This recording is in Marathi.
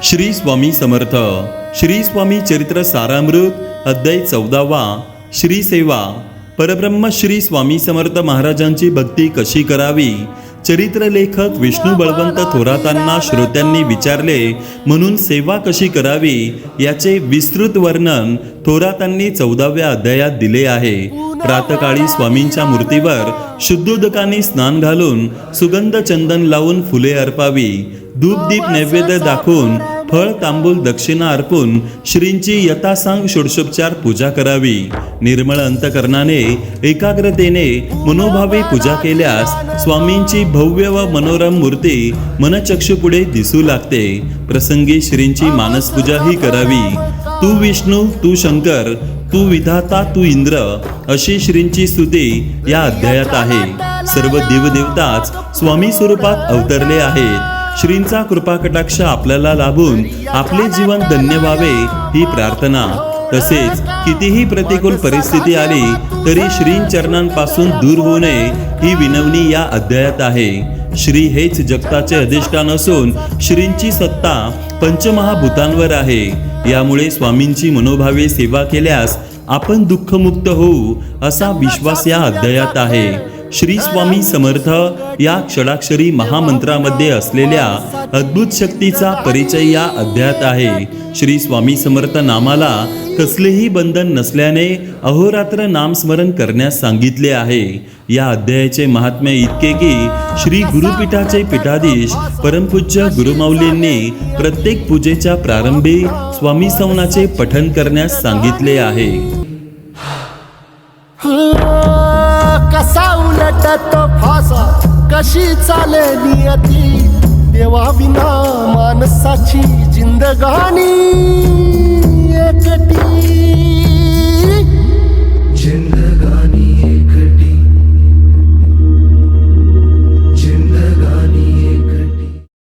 श्री स्वामी समर्थ. श्री स्वामी चरित्र सारामृत अध्याय 14वा. श्री सेवा. परब्रह्म श्री स्वामी समर्थ महाराजांची भक्ती कशी करावी. चरित्र लेखक विष्णू बळवंत थोरातांना श्रोत्यांनी विचारले म्हणून सेवा कशी करावी याचे विस्तृत वर्णन थोरातांनी 14व्या अध्यायात दिले आहे. प्रातकाळी स्वामींच्या मूर्तीवर शुद्धोदकाने स्नान घालून सुगंध चंदन लावून फुले अर्पावी. धूप दीप नैवेद्य दाखवून फळ तांबूल दक्षिणा अर्पून श्रींची यथासांग षोडशोपचार पूजा करावी. निर्मळ अंतकरणाने एकाग्रतेने मनोभावे पूजा केल्यास स्वामींची भव्य व मनोरम मूर्ती मनचक्षुपुढे दिसू लागते. प्रसंगी श्रींची मानसपूजाही करावी. तू विष्णू, तू शंकर, तू विधाता, तू इंद्र अशी श्रींची स्तुती या अध्यायात आहे. सर्व देवदेवताच स्वामी स्वरूपात अवतरले आहेत. श्रींचा कृपा कटाक्ष आपल्याला लाभून आपले जीवन धन्य व्हावे ही प्रार्थना. तसेच कितीही प्रतिकूल परिस्थिती आली तरी श्रींचरणांपासून दूर होऊ नये ही विनवणी या अध्यायात आहे. श्री हेच जगताचे अधिष्ठान असून श्रींची सत्ता पंचमहाभूतांवर आहे. यामुळे स्वामींची मनोभावे सेवा केल्यास आपण दुःखमुक्त होऊ असा विश्वास या अध्यायात आहे. श्री स्वामी समर्थ या षडाक्षरी महामंत्रामध्ये असलेल्या अद्भुत शक्तीचा परिचय या अध्यायात आहे. श्री स्वामी समर्थ नामाला कसलेही बंधन नसल्याने अहोरात्र नामस्मरण करण्यास सांगितले आहे. या अध्यायाचे महात्म्य इतके की श्री गुरुपीठाचे पीठाधीश परमपूज्य गुरुमाऊलींनी प्रत्येक पूजेच्या प्रारंभी स्वामी सवनाचे पठण करण्यास सांगितले आहे. कसा उलटतो फासा, कशी चाले नियती, देवा विना माणसाची जिंदगानी.